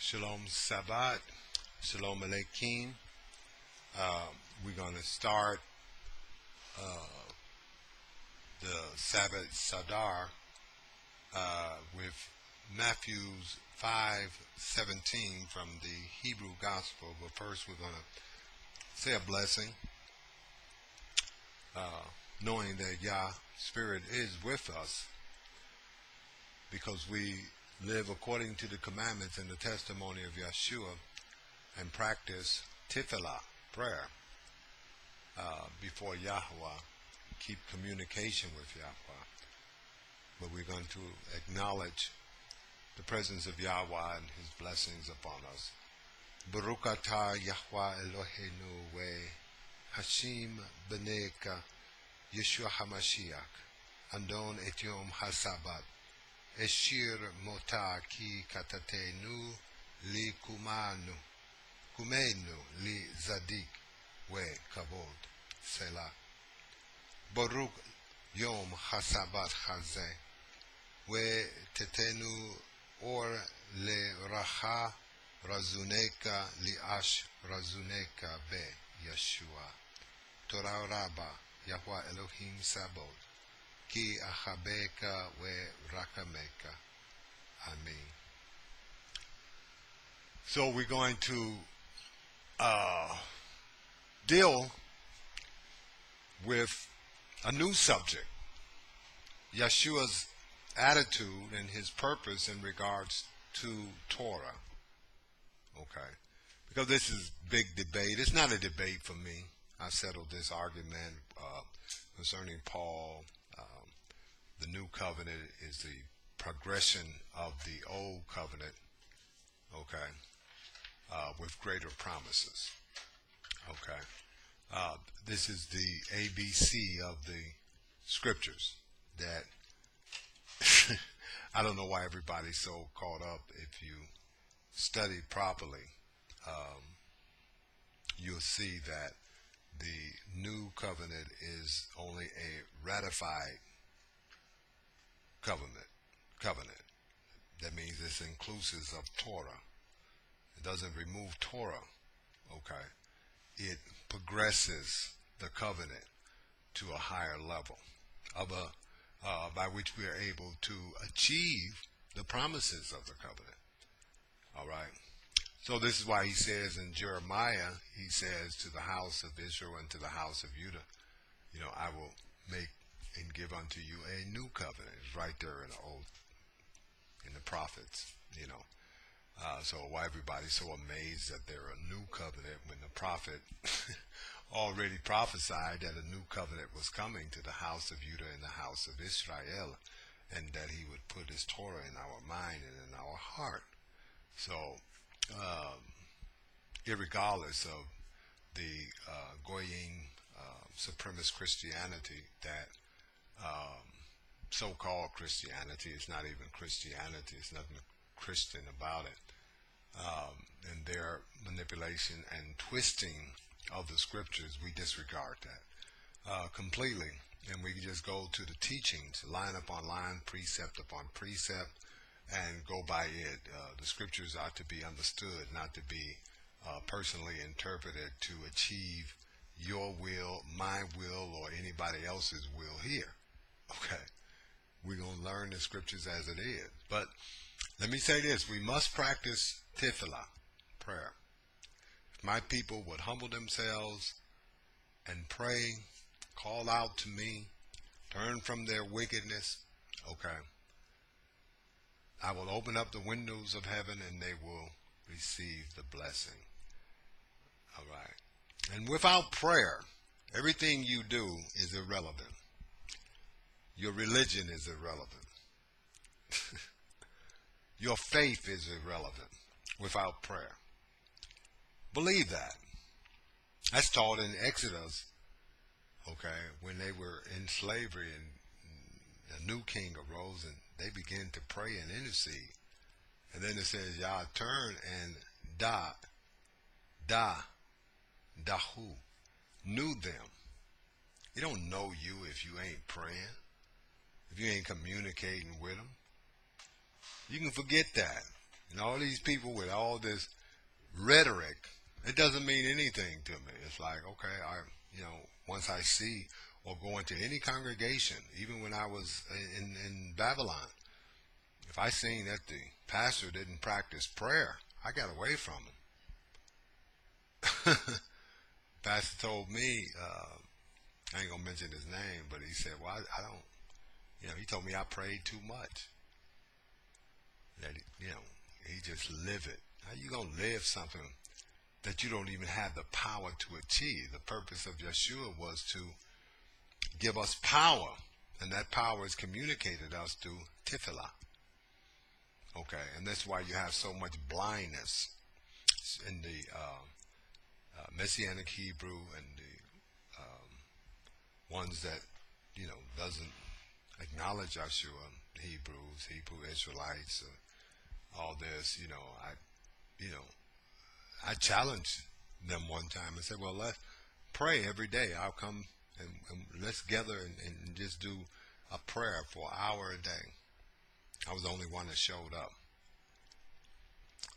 Shalom Sabbat, Shalom Aleichem. We're going to start the Sabbath Sadar with Matthew's 5:17 from the Hebrew Gospel. But first we're going to say a blessing, knowing that Yah Spirit is with us because we live according to the commandments and the testimony of Yeshua and practice tefillah, prayer, before Yahweh, keep communication with Yahweh. But we're going to acknowledge the presence of Yahweh and His blessings upon us. Baruch atah Yahweh Eloheinu Hashim B'neika Yeshua HaMashiach Andon et Yom HaSabat Eshir mota ki katatenu li kumenu li zadik we kavod selah. Baruch yom hasabat chazeh we tetenu or le racha razuneka li ash razuneka be Yeshua. Torah rabba Yahweh Elohim Sabot Ki achabeka we rakameka. Amen. So we're going to deal with a new subject. Yeshua's attitude and his purpose in regards to Torah. Okay. Because this is big debate. It's not a debate for me. I settled this argument concerning Paul. The new covenant is the progression of the old covenant, okay, with greater promises, okay. This is the ABC of the scriptures that I don't know why everybody's so caught up. If you study properly, you'll see that the new covenant is only a ratified covenant. That means it's inclusive of Torah. It doesn't remove Torah, okay. It progresses the covenant to a higher level of by which we are able to achieve the promises of the covenant. All right. So this is why he says in Jeremiah, he says to the house of Israel and to the house of Judah, I will make and give unto you a new covenant. It's right there in the prophets, so why everybody's so amazed that they're a new covenant when the prophet already prophesied that a new covenant was coming to the house of Judah and the house of Israel, and that he would put his Torah in our mind and in our heart. So, irregardless of the Goyim supremacist Christianity that so-called Christianity, it's not even Christianity, it's nothing Christian about it, and their manipulation and twisting of the scriptures, we disregard that completely, and we just go to the teachings, line upon line, precept upon precept, and go by it. The scriptures are to be understood, not to be personally interpreted to achieve your will, my will, or anybody else's will here. Okay, we're going to learn the scriptures as it is. But let me say this, we must practice tefillah, prayer. If my people would humble themselves and pray, call out to me, turn from their wickedness, okay, I will open up the windows of heaven and they will receive the blessing. All right. And without prayer, everything you do is irrelevant. Your religion is irrelevant. Your faith is irrelevant without prayer. Believe that. That's taught in Exodus, okay, when they were in slavery and a new king arose and they began to pray and intercede. And then it says, Yah turn and dahu, knew them. He don't know you if you ain't praying, if you ain't communicating with him. You can forget that. And all these people with all this rhetoric, it doesn't mean anything to me. It's like, okay, once I see or go into any congregation, even when I was in Babylon, if I seen that the pastor didn't practice prayer, I got away from him. Pastor told me, I ain't gonna mention his name, but he said, well, I don't, he told me I prayed too much. That, he just live it. How you gonna live something that you don't even have the power to achieve? The purpose of Yeshua was to give us power, and that power is communicated us through tefillah. Okay, and that's why you have so much blindness in the Messianic Hebrew and the ones that doesn't acknowledge Yeshua, Hebrews, Hebrew Israelites, all this. I challenged them one time and said, well, let's pray every day. I'll come and let's gather and just do a prayer for an hour a day. I was the only one that showed up.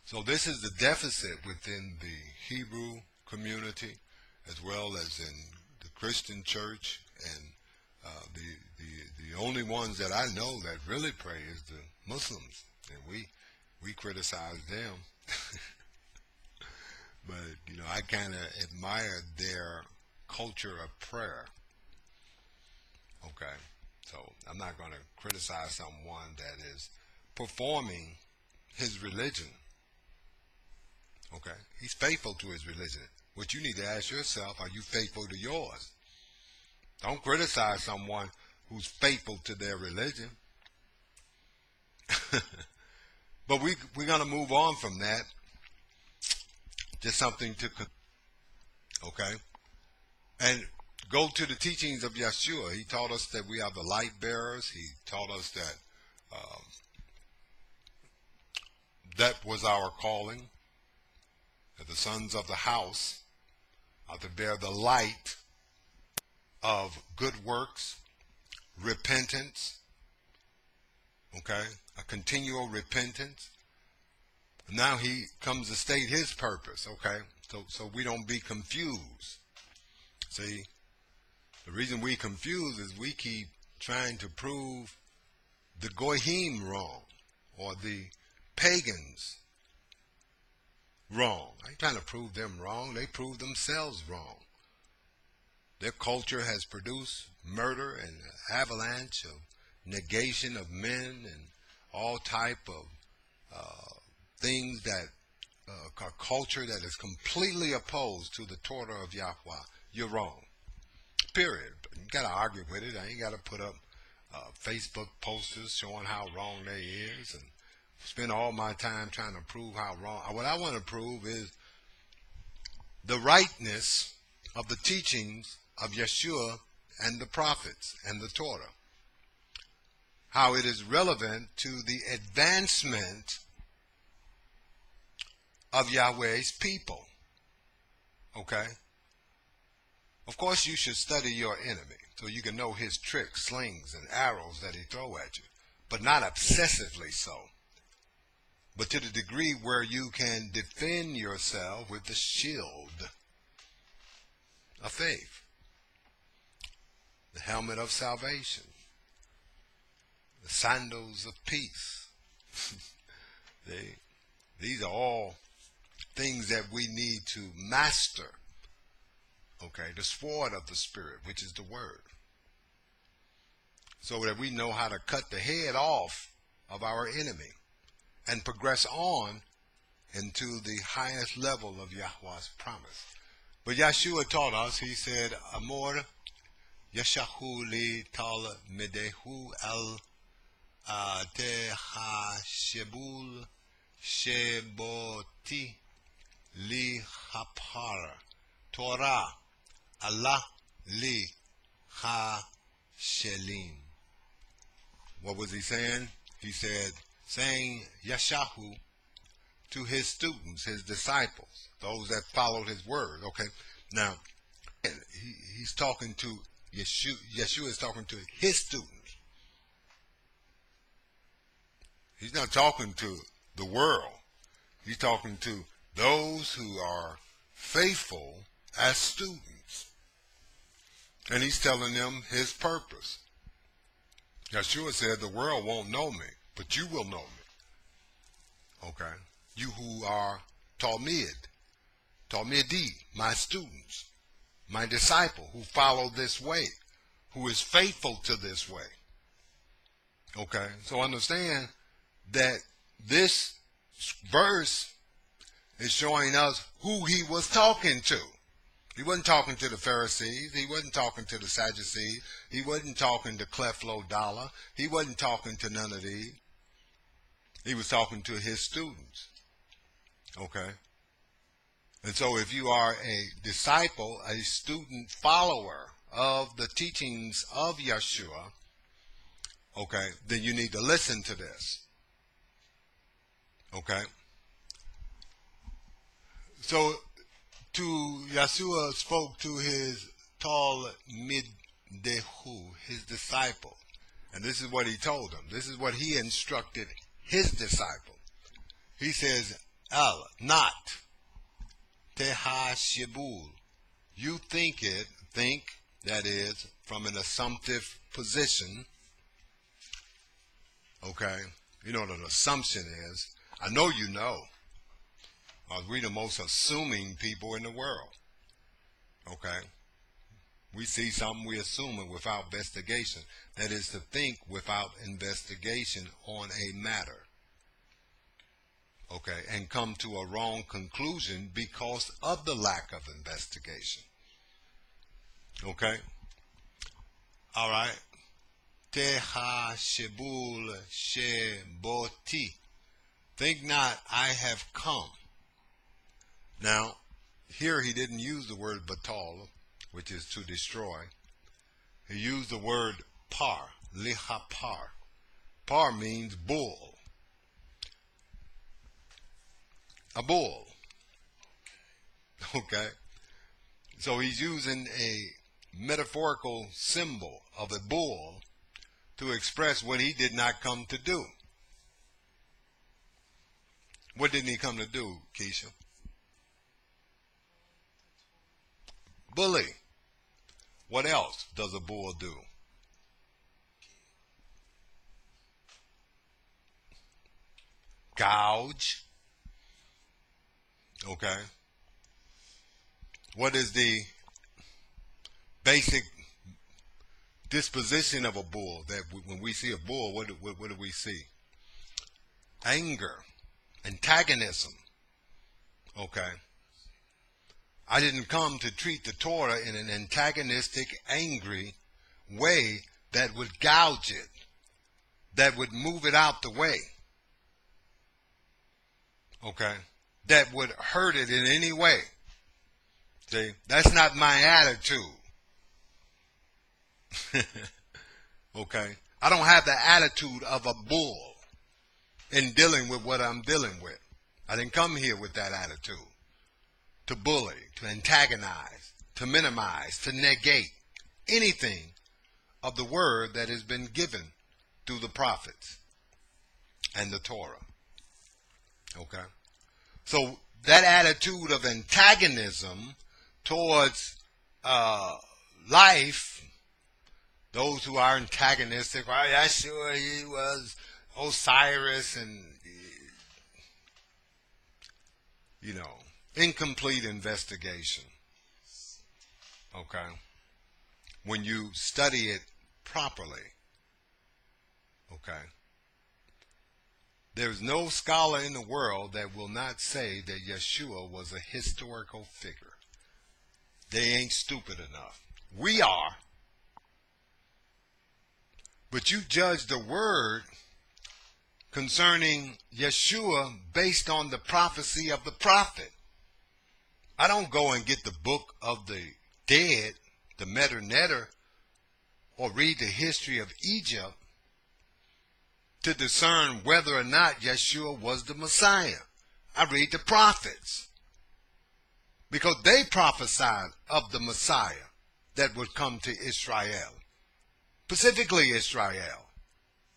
So this is the deficit within the Hebrew community, as well as in the Christian church, and the only ones that I know that really pray is the Muslims, and we criticize them. But I kind of admire their culture of prayer. Okay, so I'm not going to criticize someone that is performing his religion. Okay, he's faithful to his religion. What you need to ask yourself, are you faithful to yours? Don't criticize someone who's faithful to their religion. But we're going to move on from that. Just something to, okay? And go to the teachings of Yeshua. He taught us that we are the light bearers. He taught us that that was our calling, that the sons of the house are to bear the light of good works, repentance, okay, a continual repentance. Now he comes to state his purpose, okay, so we don't be confused. See, the reason we confuse is we keep trying to prove the Goyim wrong, or the pagans wrong. I ain't trying to prove them wrong. They prove themselves wrong. Their culture has produced murder and avalanche of negation of men and all type of things that a culture that is completely opposed to the Torah of Yahweh. You're wrong. Period. You got to argue with it. I ain't got to put up Facebook posters showing how wrong they is and spend all my time trying to prove how wrong. What I want to prove is the rightness of the teachings of Yeshua and the prophets and the Torah. How it is relevant to the advancement of Yahweh's people. Okay? Of course, you should study your enemy so you can know his tricks, slings, and arrows that he throw at you, but not obsessively so. But to the degree where you can defend yourself with the shield of faith, the helmet of salvation, the sandals of peace. These are all things that we need to master. Okay, the sword of the Spirit, which is the Word. So that we know how to cut the head off of our enemy and progress on into the highest level of Yahweh's promise. But Yeshua taught us, he said, Amor Yeshahu li tal medehu al te ha shebul shabo'te li hapar Torah Allah li ha shelim. What was he saying? He said, saying Yeshahu to his students, his disciples, those that followed his word. Okay, now he's talking to Yeshua. Yeshua is talking to his students. He's not talking to the world. He's talking to those who are faithful as students. And he's telling them his purpose. Yeshua said, the world won't know me, but you will know me. Okay? You who are Talmidi, my students, my disciple who follow this way, who is faithful to this way. Okay? So understand that this verse is showing us who he was talking to. He wasn't talking to the Pharisees. He wasn't talking to the Sadducees. He wasn't talking to Cleflo Dollar. He wasn't talking to none of these. He was talking to his students. Okay? And so if you are a disciple, a student follower of the teachings of Yeshua, okay, then you need to listen to this. Okay? So, Yeshua spoke to his Talmidehu, his disciple. And this is what he told them. This is what he instructed his disciple. He says, not tehashibul. You think, that is, from an assumptive position. Okay? You know what an assumption is. I know you know. We're the most assuming people in the world. Okay? We see something, we assume it without investigation. That is to think without investigation on a matter. Okay? And come to a wrong conclusion because of the lack of investigation. Okay? All right? Tehashibul shabo'te. Think not I have come. Now, here he didn't use the word batal, which is to destroy. He used the word par, lihapar. Par means bull. A bull. Okay? So he's using a metaphorical symbol of a bull to express what he did not come to do. What didn't he come to do, Keisha? Bully. What else does a bull do? Gouge. Okay. What is the basic disposition of a bull? That when we see a bull, what do we see? Anger. Antagonism. Okay. I didn't come to treat the Torah in an antagonistic, angry way that would gouge it, that would move it out the way. Okay? That would hurt it in any way. See? That's not my attitude. Okay? I don't have the attitude of a bull in dealing with what I'm dealing with. I didn't come here with that attitude. To bully, to antagonize, to minimize, to negate anything of the word that has been given through the prophets and the Torah. Okay? So that attitude of antagonism towards life, those who are antagonistic, well, yeah, sure, he was Osiris and, you know, incomplete investigation. Okay? When you study it properly. Okay? There's no scholar in the world that will not say that Yeshua was a historical figure. They ain't stupid enough. We are. But you judge the word concerning Yeshua based on the prophecy of the prophet. I don't go and get the book of the dead, the Meter Netter, or read the history of Egypt to discern whether or not Yeshua was the Messiah. I read the prophets because they prophesied of the Messiah that would come to Israel, specifically Israel,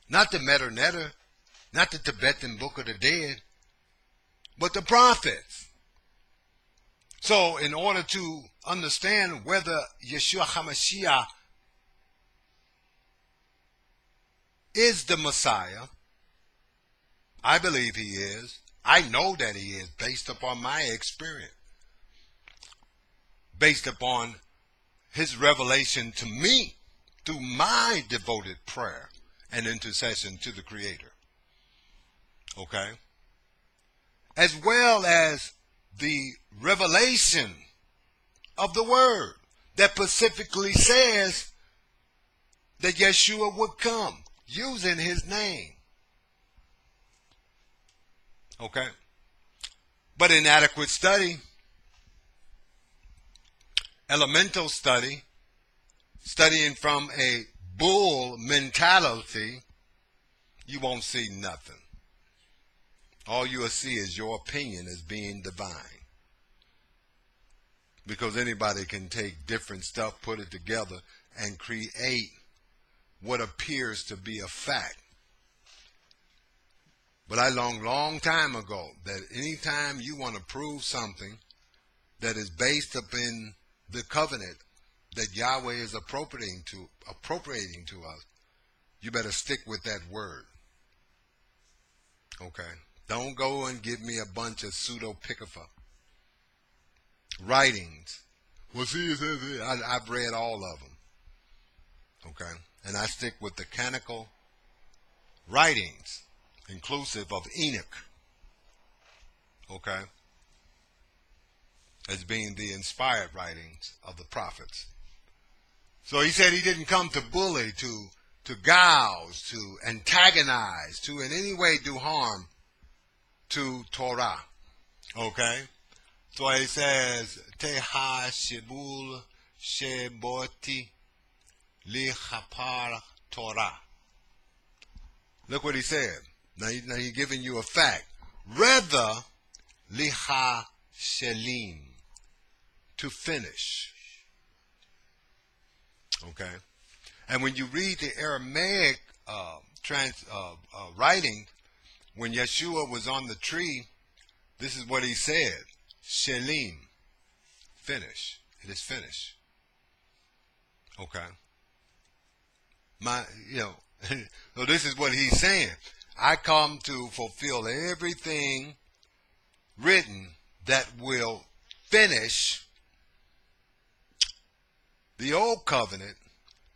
not the Meter Netter, not the Tibetan Book of the Dead. but the prophets. So in order to understand whether Yeshua HaMashiach is the Messiah, I believe he is. I know that he is based upon my experience, based upon his revelation to me through my devoted prayer and intercession to the Creator. Okay? As well as the revelation of the Word that specifically says that Yeshua would come using his name. Okay? But inadequate study, elemental study, studying from a bull mentality, you won't see nothing. All you will see is your opinion as being divine. Because anybody can take different stuff, put it together, and create what appears to be a fact. But I learned long time ago that anytime you want to prove something that is based upon the covenant that Yahweh is appropriating to us, you better stick with that word. Okay? Don't go and give me a bunch of pseudo-picafa writings. Well, see, I've read all of them. Okay? And I stick with the canonical writings, inclusive of Enoch. Okay? As being the inspired writings of the prophets. So he said he didn't come to bully, to gouge, to antagonize, to in any way do harm to Torah. Okay? So he says, Teha shebul shabo'te lichapar Torah. Look what he said. Now he's giving you a fact. Rather, liha shelim, to finish. Okay? And when you read the Aramaic writing, when Yeshua was on the tree, this is what he said. Shelim, finish. It is finished. Okay? So this is what he's saying. I come to fulfill everything written that will finish the old covenant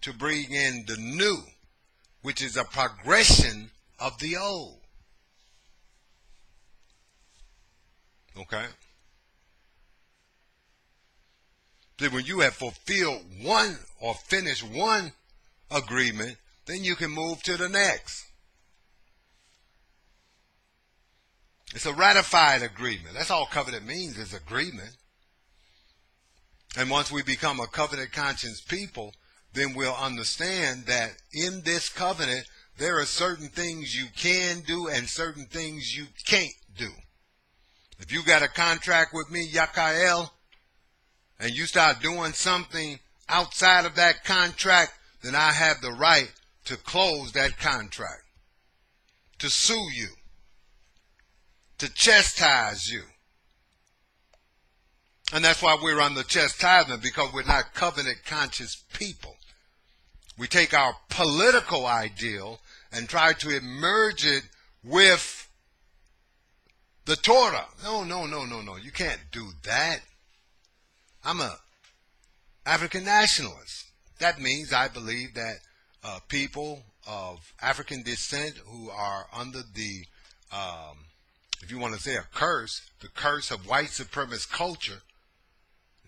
to bring in the new, which is a progression of the old. Okay? Then when you have fulfilled one or finished one agreement, then you can move to the next. It's a ratified agreement. That's all covenant means, is agreement. And once we become a covenant conscious people, then we'll understand that in this covenant, there are certain things you can do and certain things you can't do. If you got a contract with me, Yakael, and you start doing something outside of that contract, then I have the right to close that contract, to sue you, to chastise you. And that's why we're under chastisement, because we're not covenant conscious people. We take our political ideal and try to merge it with the Torah. No. You can't do that. I'm a African nationalist. That means I believe that people of African descent who are under the, if you want to say a curse, the curse of white supremacist culture,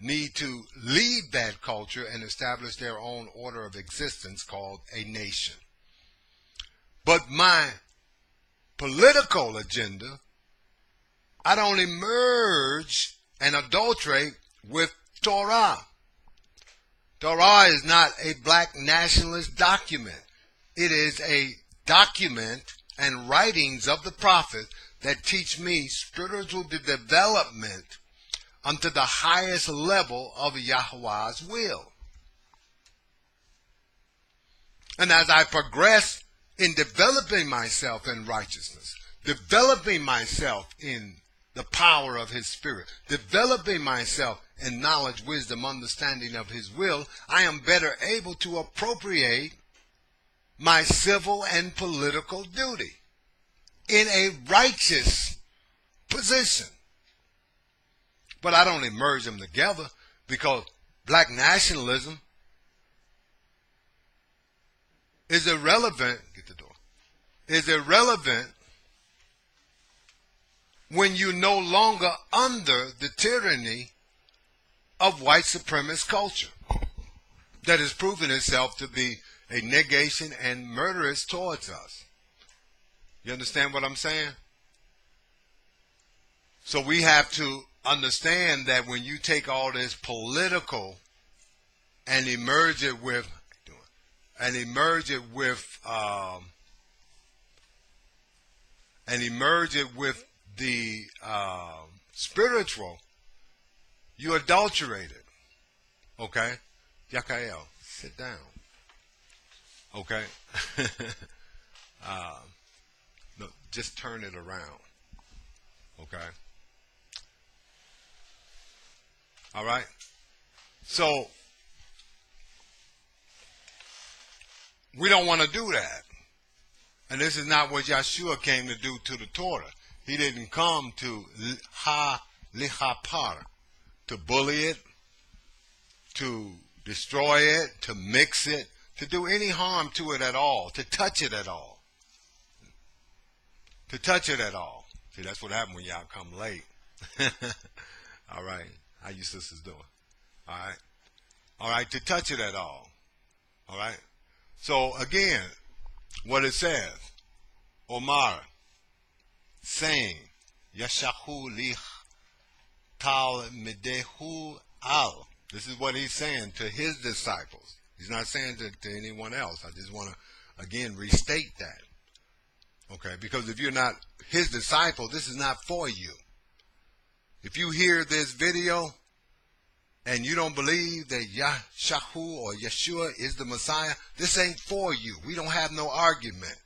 need to leave that culture and establish their own order of existence called a nation. But my political agenda, I don't emerge and adulterate with Torah. Torah is not a black nationalist document. It is a document and writings of the prophet that teach me spiritual development unto the highest level of Yahweh's will. And as I progress in developing myself in righteousness, developing myself in the power of his spirit, developing myself in knowledge, wisdom, understanding of his will, I am better able to appropriate my civil and political duty in a righteous position. But I don't merge them together, because black nationalism is irrelevant. Get the door. Is irrelevant when you're no longer under the tyranny of white supremacist culture that has proven itself to be a negation and murderous towards us. You understand what I'm saying? So we have to understand that when you take all this political and merge it with the spiritual, you adulterate it. Okay? Yakael, sit down. Okay? No, just turn it around. Okay? All right? So, we don't want to do that. And this is not what Yeshua came to do to the Torah. He didn't come to lihapar, to bully it, to destroy it, to mix it, to do any harm to it at all, to touch it at all. To touch it at all. See, that's what happened when y'all come late. All right. How you sisters doing? All right. All right. To touch it at all. All right. So, again, what it says, Omar, saying, Yashahu lich tal midehu al. This is what he's saying to his disciples. He's not saying to anyone else. I just want to, again, restate that. Okay, because if you're not his disciple, this is not for you. If you hear this video and you don't believe that Yahshua or Yeshua is the Messiah, this ain't for you. We don't have no argument.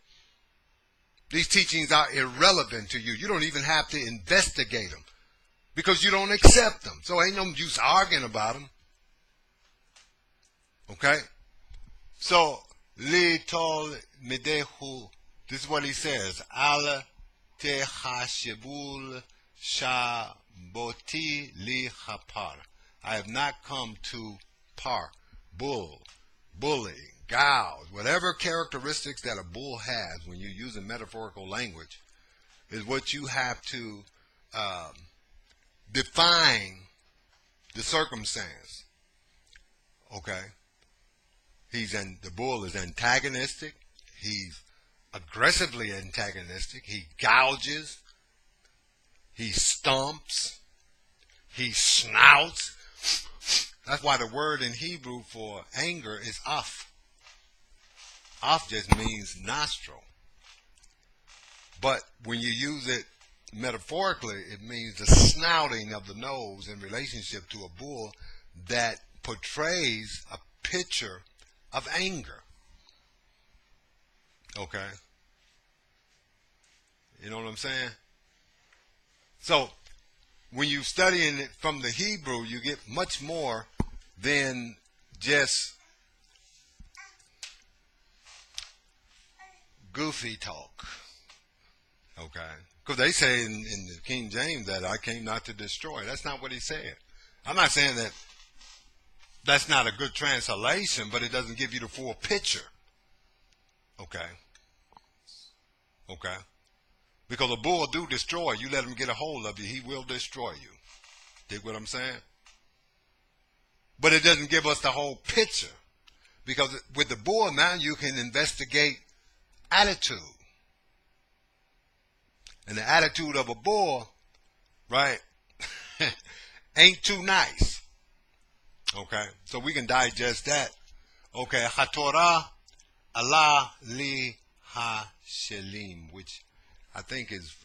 These teachings are irrelevant to you. You don't even have to investigate them because you don't accept them. So ain't no use arguing about them. Okay? So, li tol midehu. This is what he says. Al te hashibul shabo'te li hapar. I have not come to bully, gouge, whatever characteristics that a bull has when you're using metaphorical language is what you have to define the circumstance. Okay? The bull is antagonistic. He's aggressively antagonistic. He gouges. He stomps. He snouts. That's why the word in Hebrew for anger is af. Af just means nostril. But when you use it metaphorically, it means the snouting of the nose in relationship to a bull that portrays a picture of anger. Okay? You know what I'm saying? So, when you're studying it from the Hebrew, you get much more than just goofy talk. Okay? Because they say in the King James that I came not to destroy. That's not what he said. I'm not saying that that's not a good translation, but it doesn't give you the full picture. Okay? Okay? Because a bull do destroy. You let him get a hold of you, he will destroy you. Dig what I'm saying? But it doesn't give us the whole picture. Because with the bull now you can investigate attitude. And the attitude of a bull, right, ain't too nice. Okay? So we can digest that. Okay, HaTorah Allah li ha-shelim, which I think is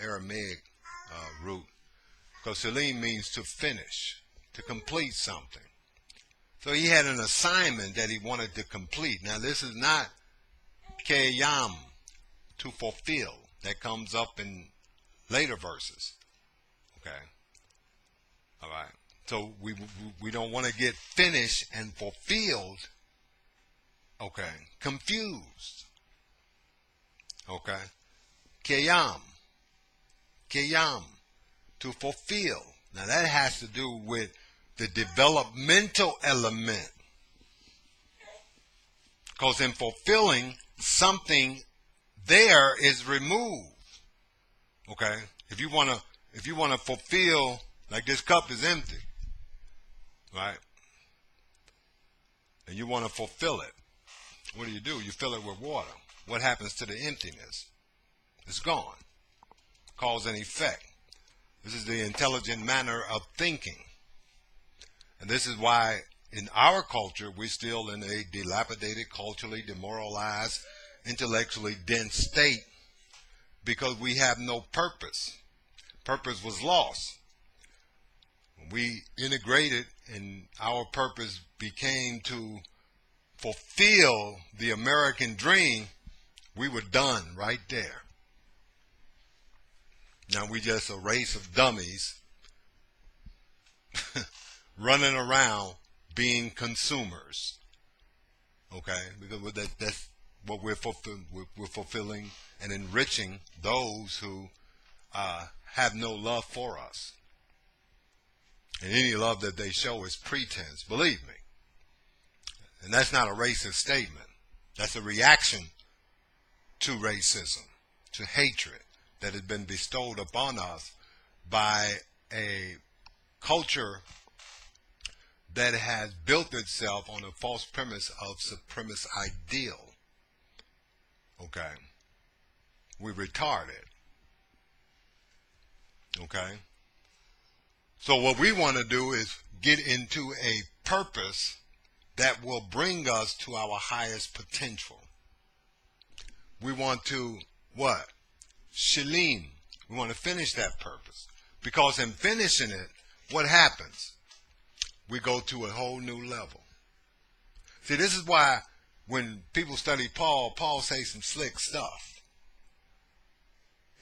Aramaic root. Because Shalim means to finish, to complete something. So he had an assignment that he wanted to complete. Now this is not keyam, to fulfill. That comes up in later verses. Okay. All right. So we don't want to get finished and fulfilled. Okay. Confused. Okay. Kiyam. Kiyam. To fulfill. Now that has to do with the developmental element. Because in fulfilling, something there is removed. Okay? If you wanna fulfill, like this cup is empty, right? And you want to fulfill it. What do? You fill it with water. What happens to the emptiness? It's gone. Cause and effect. This is the intelligent manner of thinking. And this is why in our culture we're still in a dilapidated, culturally demoralized, intellectually dense state because we have no purpose. Purpose was lost. We integrated and our purpose became to fulfill the American dream. We were done right there. Now we just a race of dummies running around being consumers. Okay? Because that's what we're fulfilling. We're fulfilling and enriching those who have no love for us. And any love that they show is pretense, believe me. And that's not a racist statement. That's a reaction to racism, to hatred that has been bestowed upon us by a culture that has built itself on a false premise of supremacist ideal. Okay? We're retarded. Okay? So what we want to do is get into a purpose that will bring us to our highest potential. We want to, what? Shalim. We want to finish that purpose. Because in finishing it, what happens? We go to a whole new level. See, this is why when people study Paul says some slick stuff.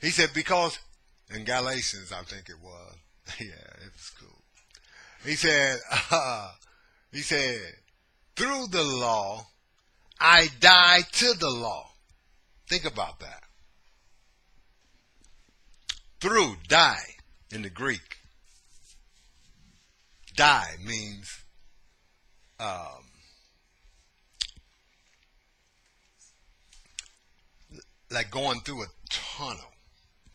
He said, because, in Galatians, I think it was, yeah, it was cool. He said, through the law, I died to the law. Think about that. Through, die, in the Greek. Die means like going through a tunnel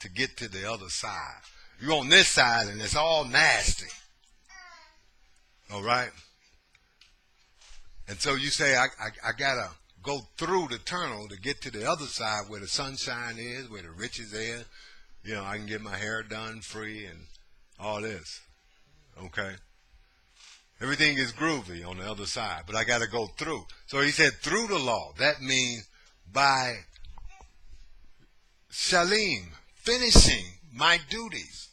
to get to the other side. You're on this side and it's all nasty. All right? And so you say, I got to go through the tunnel to get to the other side where the sunshine is, where the riches is. You know, I can get my hair done free and all this. Okay? Everything is groovy on the other side, but I got to go through. So he said through the law. That means by shalim, finishing my duties.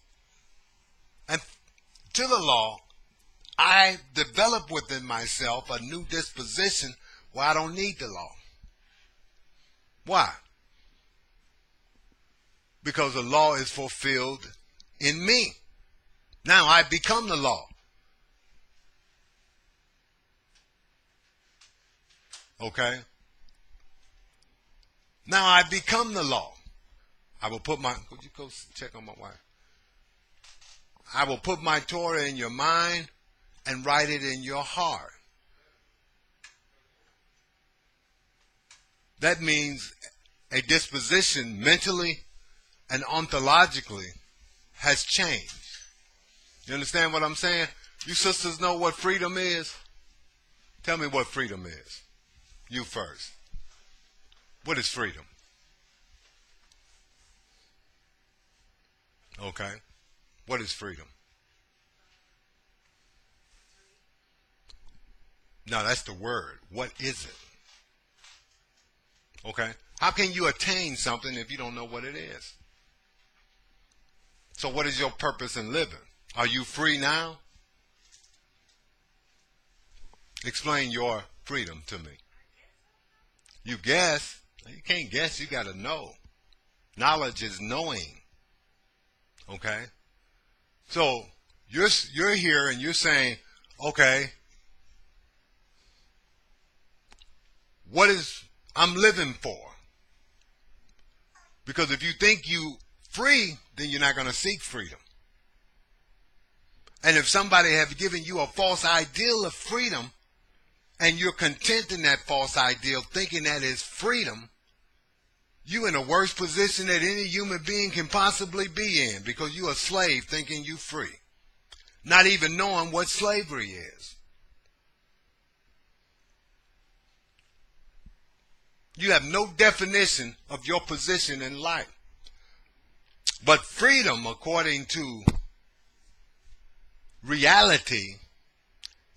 And to the law, I develop within myself a new disposition where I don't need the law. Why? Because the law is fulfilled in me. Now I become the law. Okay? Now I become the law. I will put my, could you go check on my wife? I will put my Torah in your mind and write it in your heart. That means a disposition mentally and ontologically has changed. You understand what I'm saying? You sisters know what freedom is? Tell me what freedom is. You first. What is freedom? Okay. What is freedom? No, that's the word. What is it? Okay. How can you attain something if you don't know what it is? So what is your purpose in living? Are you free now? Explain your freedom to me. You guess. You can't guess. You got to know. Knowledge is knowing. Okay? So you're here and you're saying, okay, what is I'm living for? Because if you think you free, then you're not going to seek freedom. And if somebody has given you a false ideal of freedom, and you're content in that false ideal, thinking that is freedom, you're in a worse position that any human being can possibly be in, because you're a slave thinking you're free, not even knowing what slavery is. You have no definition of your position in life. But freedom, according to reality,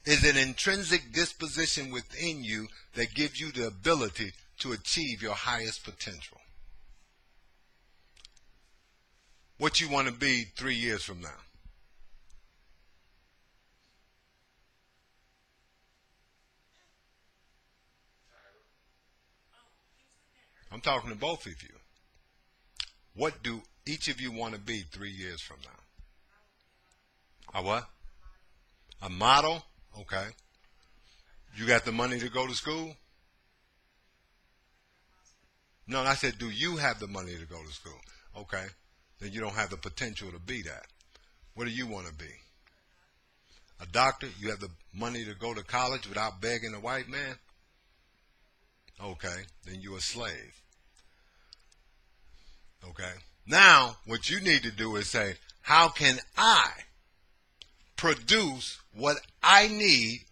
is an intrinsic disposition within you that gives you the ability to achieve your highest potential. What you want to be 3 years from now. I'm talking to both of you. What do each of you want to be 3 years from now? A what? A model? Okay. You got the money to go to school? No, I said, do you have the money to go to school? Okay. Then you don't have the potential to be that. What do you want to be? A doctor? You have the money to go to college without begging a white man? Okay. Then you're a slave. Okay. Now, what you need to do is say, how can I produce what I need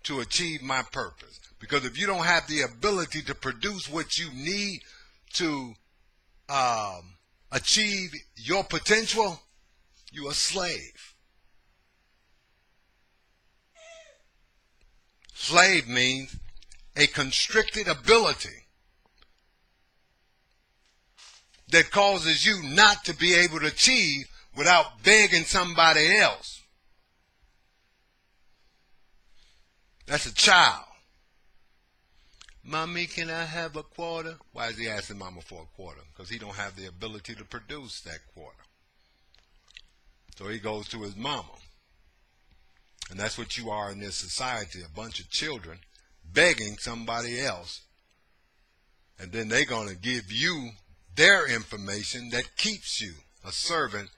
to achieve my purpose? Because if you don't have the ability to produce what you need to achieve your potential, you're a slave. Slave means a constricted ability that causes you not to be able to achieve without begging somebody else. That's a child. Mommy, can I have a quarter? Why is he asking mama for a quarter? Because he don't have the ability to produce that quarter. So he goes to his mama. And that's what you are in this society, a bunch of children begging somebody else. And then they're going to give you their information that keeps you a servant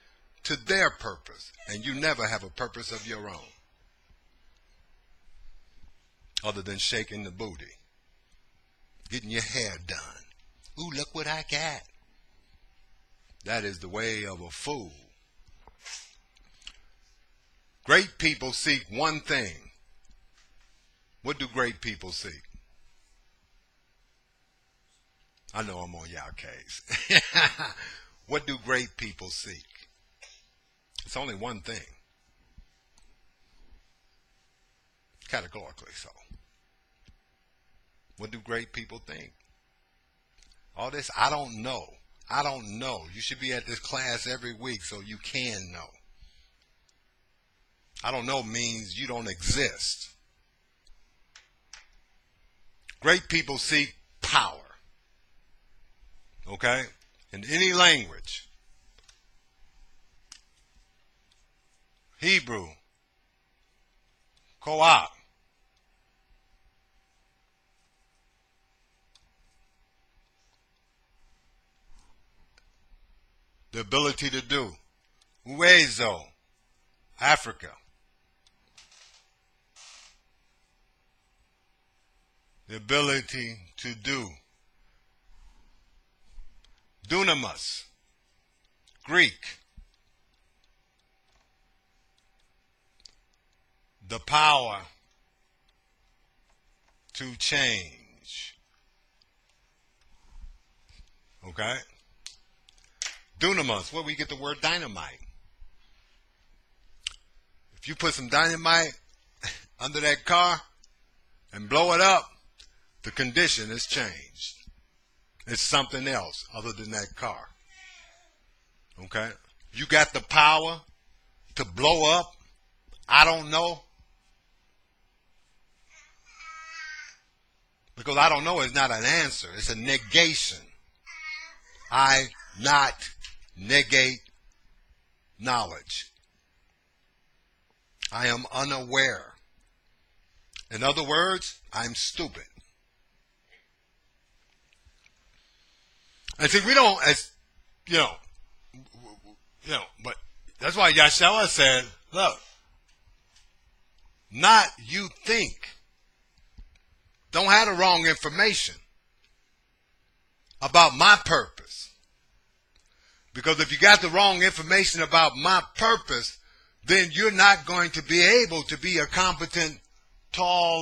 to their purpose. And you never have a purpose of your own, other than shaking the booty, getting your hair done. Ooh, look what I got. That is the way of a fool. Great people seek one thing. What do great people seek? I know I'm on y'all case. What do great people seek? It's only one thing. Categorically so. What do great people think? All this, I don't know. I don't know. You should be at this class every week so you can know. I don't know means you don't exist. Great people seek power. Okay? In any language. Hebrew. Koach. The ability to do. Uwezo. Africa. The ability to do. Dunamis. Greek. The power to change. Okay? Dunamis, where we get the word dynamite. If you put some dynamite under that car and blow it up, the condition is changed. It's something else other than that car. Okay? You got the power to blow up, I don't know. Because I don't know is not an answer. It's a negation. I not negate knowledge. I am unaware. In other words, I'm stupid. And see, we don't, as but that's why Yeshua said, look, not you think. Don't have the wrong information about my purpose. Because if you got the wrong information about my purpose, then you're not going to be able to be a competent Talmid.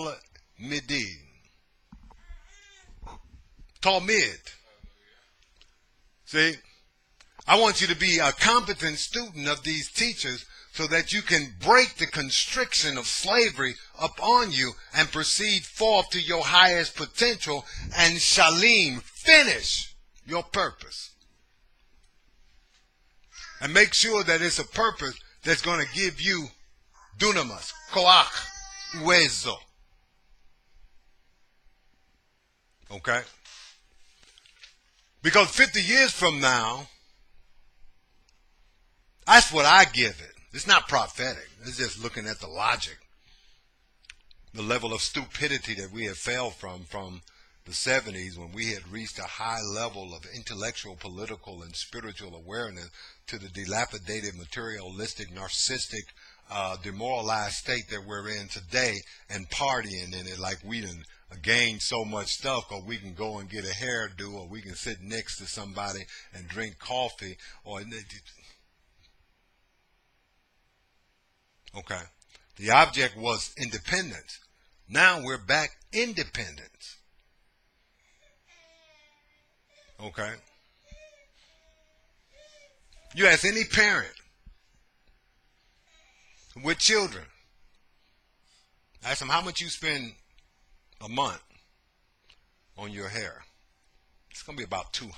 See? I want you to be a competent student of these teachers so that you can break the constriction of slavery upon you and proceed forth to your highest potential and shalim, finish your purpose. And make sure that it's a purpose that's going to give you dunamis, koach, uezo. Okay? Because 50 years from now, that's what I give it. It's not prophetic. It's just looking at the logic. The level of stupidity that we have fell from the 70s when we had reached a high level of intellectual, political, and spiritual awareness to the dilapidated, materialistic, narcissistic, demoralized state that we're in today and partying in it like we done gained so much stuff, or we can go and get a hairdo, or we can sit next to somebody and drink coffee, or... Okay. The object was independence. Now we're back independence. Okay. You ask any parent with children, ask them how much you spend a month on your hair. It's going to be about $200.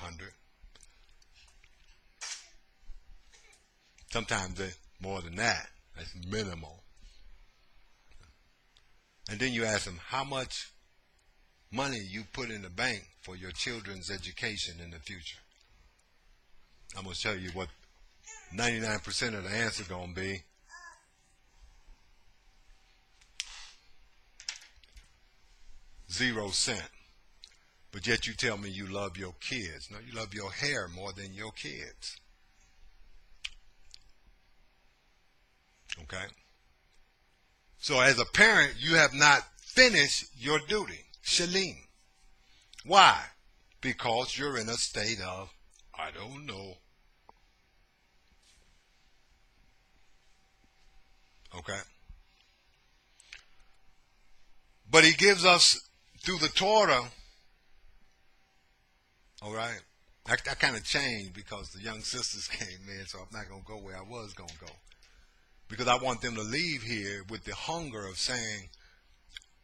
Sometimes more than that. That's minimal. And then you ask them how much money you put in the bank for your children's education in the future. I'm going to tell you what 99% of the answer going to be. $0. But yet you tell me you love your kids. No, you love your hair more than your kids. Okay? So as a parent, you have not finished your duty. Shalim. Why? Because you're in a state of, I don't know. Okay? But he gives us, through the Torah, all right? I kind of changed because the young sisters came in, so I'm not going to go where I was going to go. Because I want them to leave here with the hunger of saying,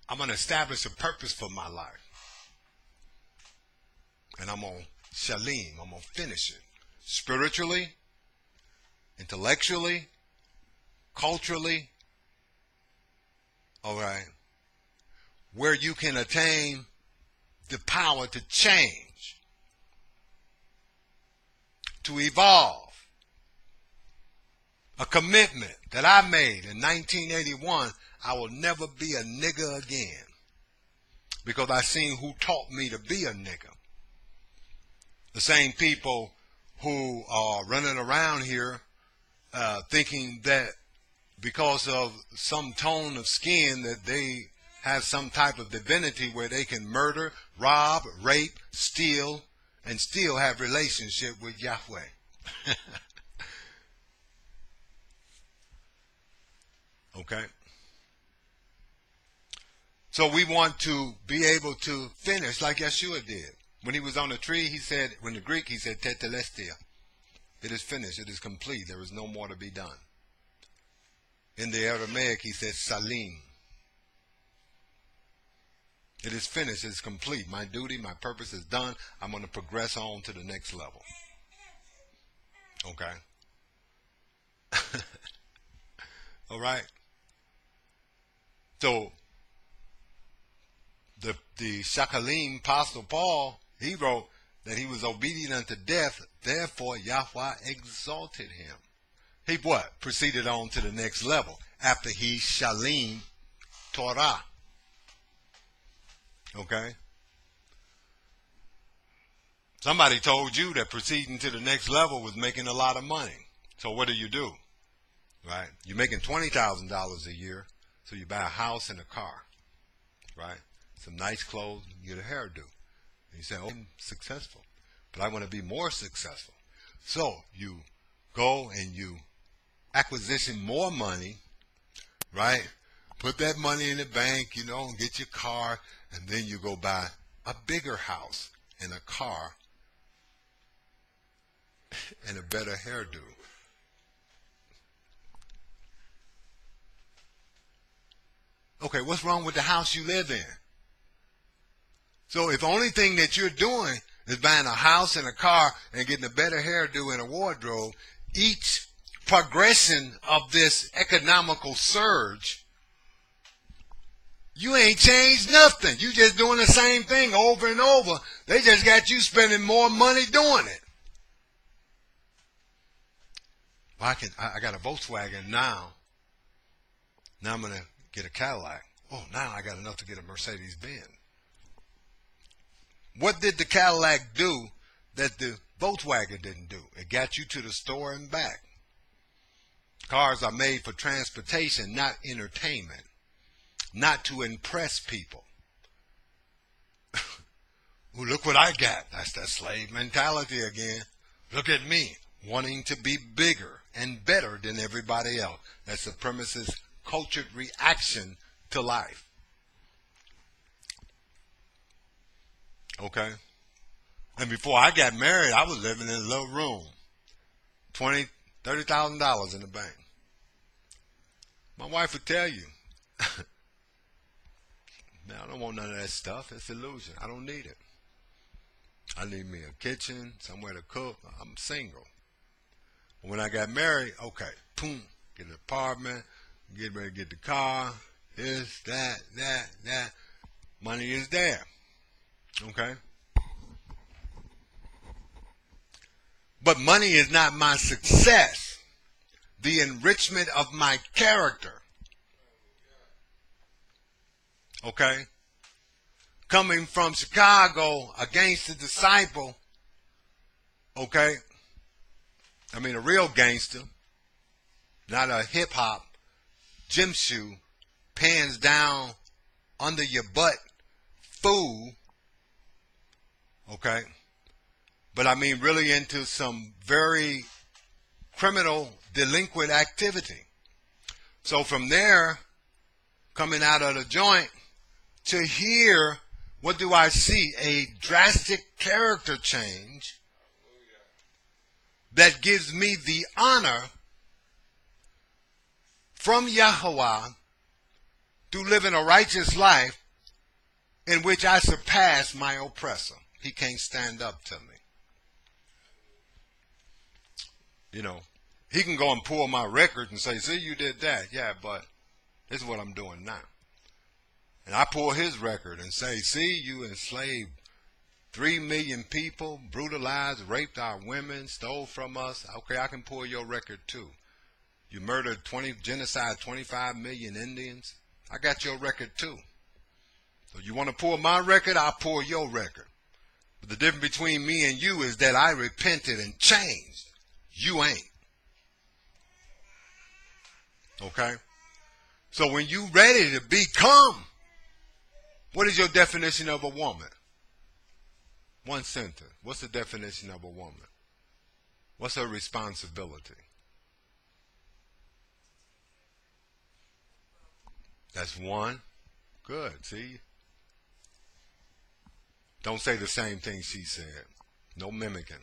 I'm going to establish a purpose for my life. And I'm going to shalim, I'm going to finish it. Spiritually, intellectually, culturally, all right, where you can attain the power to change, to evolve. A commitment that I made in 1981, I will never be a nigger again. Because I seen who taught me to be a nigger. The same people who are running around here thinking that because of some tone of skin that they have some type of divinity where they can murder, rob, rape, steal, and still have relationship with Yahweh. Okay? So we want to be able to finish like Yeshua did. When he was on the tree, he said, when the Greek, he said, tetelestia. It is finished. It is complete. There is no more to be done. In the Aramaic, he said, salim. It is finished. It is complete. My duty, my purpose is done. I'm going to progress on to the next level. Okay? All right? So, the Shakalim, Apostle Paul, he wrote that he was obedient unto death, therefore Yahweh exalted him. He what? Proceeded on to the next level after he shalim Torah. Okay? Somebody told you that proceeding to the next level was making a lot of money. So what do? Right? You're making $20,000 a year, so you buy a house and a car. Right? Some nice clothes, you get a hairdo. And you say, oh, I'm successful, but I want to be more successful. So you go and you acquisition more money, right? Put that money in the bank, and get your car, and then you go buy a bigger house and a car and a better hairdo. Okay, what's wrong with the house you live in? So if the only thing that you're doing is buying a house and a car and getting a better hairdo and a wardrobe, each progression of this economical surge, you ain't changed nothing. You just doing the same thing over and over. They just got you spending more money doing it. Well, I got a Volkswagen now. Now I'm going to get a Cadillac. Oh, now I got enough to get a Mercedes-Benz. What did the Cadillac do that the Volkswagen didn't do? It got you to the store and back. Cars are made for transportation, not entertainment, not to impress people. Well, look what I got. That's that slave mentality again. Look at me, wanting to be bigger and better than everybody else. That's the premises cultured reaction to life. Okay? And before I got married, I was living in a little room. $30,000 in the bank. My wife would tell you, man, I don't want none of that stuff. It's illusion. I don't need it. I need me a kitchen, somewhere to cook. I'm single. When I got married, okay, boom, get an apartment, get ready to get the car, this, that. Money is there. Okay? But money is not my success. The enrichment of my character. Okay? Coming from Chicago against the disciple. Okay? I mean a real gangster. Not a hip-hop gym shoe, pants down under your butt fool. Okay? But I mean really into some very criminal, delinquent activity. So from there, coming out of the joint, to here, what do I see? A drastic character change that gives me the honor from Yeshua to live in a righteous life in which I surpass my oppressor. He can't stand up to me. He can go and pull my record and say, see, you did that. Yeah, but this is what I'm doing now. And I pull his record and say, see, you enslaved 3 million people, brutalized, raped our women, stole from us. Okay, I can pull your record too. You murdered genocide 25 million Indians. I got your record too. So you want to pull my record? I'll pull your record. But the difference between me and you is that I repented and changed. You ain't. Okay? So when you ready to become, what is your definition of a woman? One sentence. What's the definition of a woman? What's her responsibility? That's one. Good. See? Don't say the same thing she said. No mimicking.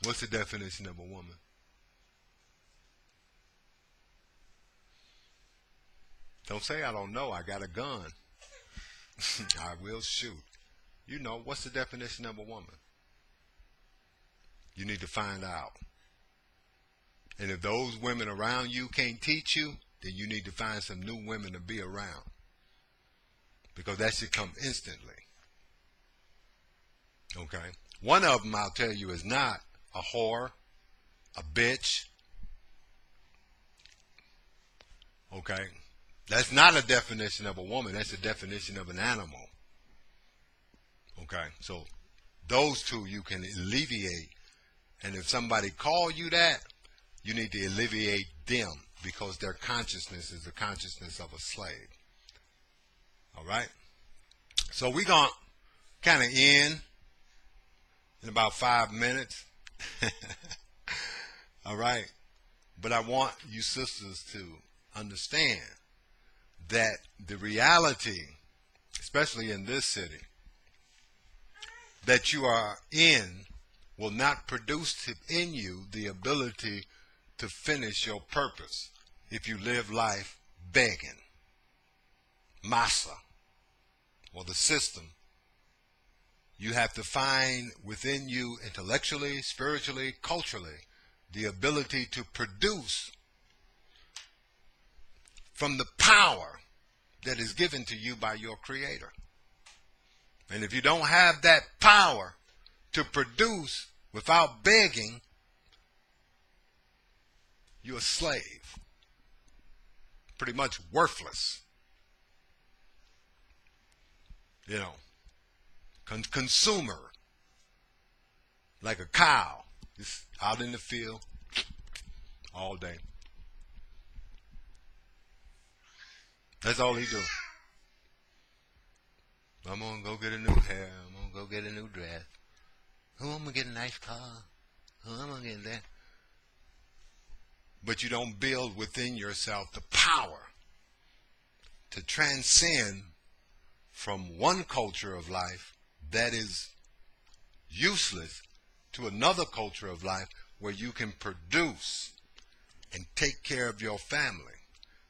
What's the definition of a woman? Don't say I don't know. I got a gun. I will shoot. What's the definition of a woman? You need to find out. And if those women around you can't teach you, then you need to find some new women to be around. Because that should come instantly. Okay? One of them, I'll tell you, is not a whore, a bitch. Okay? That's not a definition of a woman. That's a definition of an animal. Okay? So those two you can alleviate. And if somebody call you that, you need to alleviate them because their consciousness is the consciousness of a slave. All right? So we're going to kind of end in about 5 minutes. All right? But I want you sisters to understand that the reality, especially in this city, that you are in will not produce in you the ability to finish your purpose if you live life begging. Masa, or the system. You have to find within you intellectually, spiritually, culturally, the ability to produce from the power that is given to you by your Creator. And if you don't have that power to produce without begging, you're a slave. Pretty much worthless. You know, consumer. Like a cow. Just out in the field all day. That's all he do. I'm going to go get a new hair. I'm going to go get a new dress. Oh, I'm going to get a nice car. Oh, I'm going to get that. But you don't build within yourself the power to transcend from one culture of life that is useless to another culture of life where you can produce and take care of your family,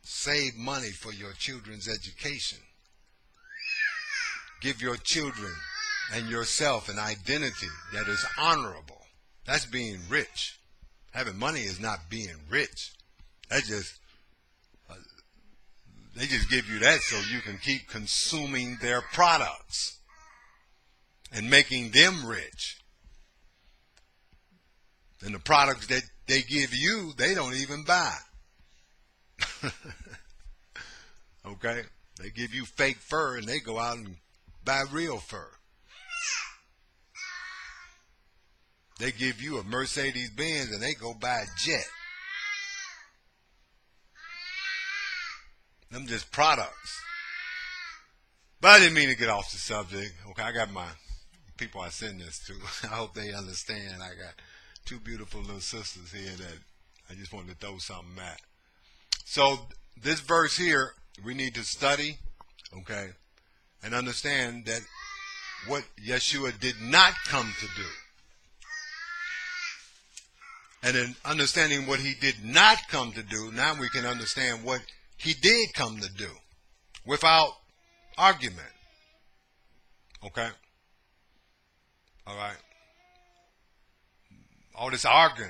save money for your children's education, give your children and yourself an identity that is honorable. That's being rich. Having money is not being rich. That's just they just give you that so you can keep consuming their products and making them rich. And the products that they give you, they don't even buy. Okay? They give you fake fur and they go out and buy real fur. They give you a Mercedes Benz and they go buy a jet. Them just products. But I didn't mean to get off the subject. Okay, I got my people I send this to. I hope they understand. I got two beautiful little sisters here that I just wanted to throw something at. So this verse here, we need to study, okay, and understand that what Yeshua did not come to do. And in understanding what he did not come to do, now we can understand what he did come to do without argument. Okay? All right? All this arguing.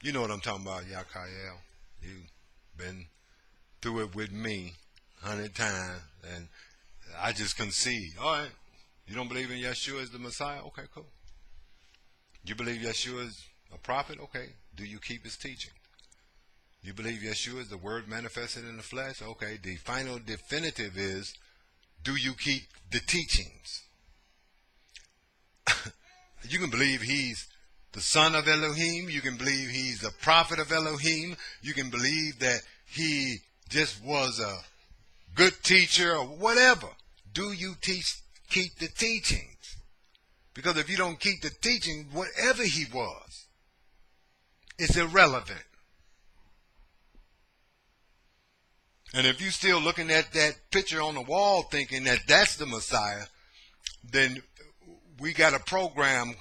You know what I'm talking about, Yakael. You've been through it with me 100 times, and I just concede. All right, you don't believe in Yeshua as the Messiah? Okay, cool. You believe Yeshua is a prophet? Okay. Do you keep his teaching? You believe Yeshua is the word manifested in the flesh? Okay. The final definitive is, do you keep the teachings? You can believe he's the son of Elohim. You can believe he's the prophet of Elohim. You can believe that he just was a good teacher or whatever. Do you keep the teachings? Because if you don't keep the teaching, whatever he was, it's irrelevant. And if you're still looking at that picture on the wall thinking that that's the Messiah, then we got a program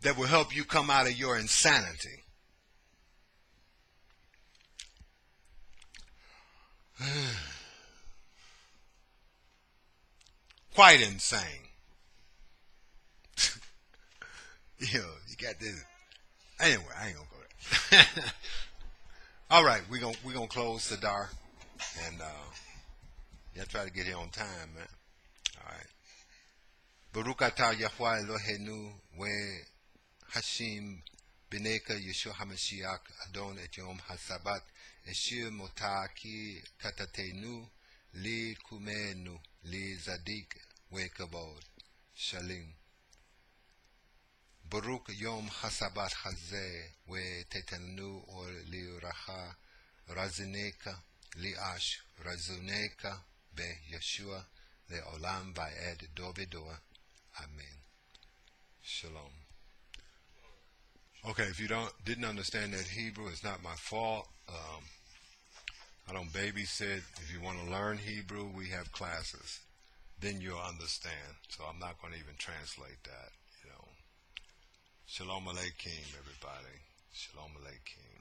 that will help you come out of your insanity. Quite insane. You got this. Anyway, I ain't gonna go there. All right, we're gonna close the door, and y'all try to get here on time, man. All right. Baruch atah Yahweh Eloheinu Hashim Beneka Yeshua HaMashiach Adon et Yom HaSabat Eshir Motaki Katatenu Li Kumenu Li Zadik Wekabod Shalim Baruch Yom HaSabat Hazeh We Tetanu Or Li Racha Razineka Li Ash Razuneka Be Yeshua Le Olam Vaed Dovedoa Amen. Shalom. Okay, if you didn't understand that Hebrew, it's not my fault. I don't babysit. If you want to learn Hebrew, we have classes. Then you'll understand. So I'm not going to even translate that. Shalom Aleichem, everybody. Shalom Aleichem.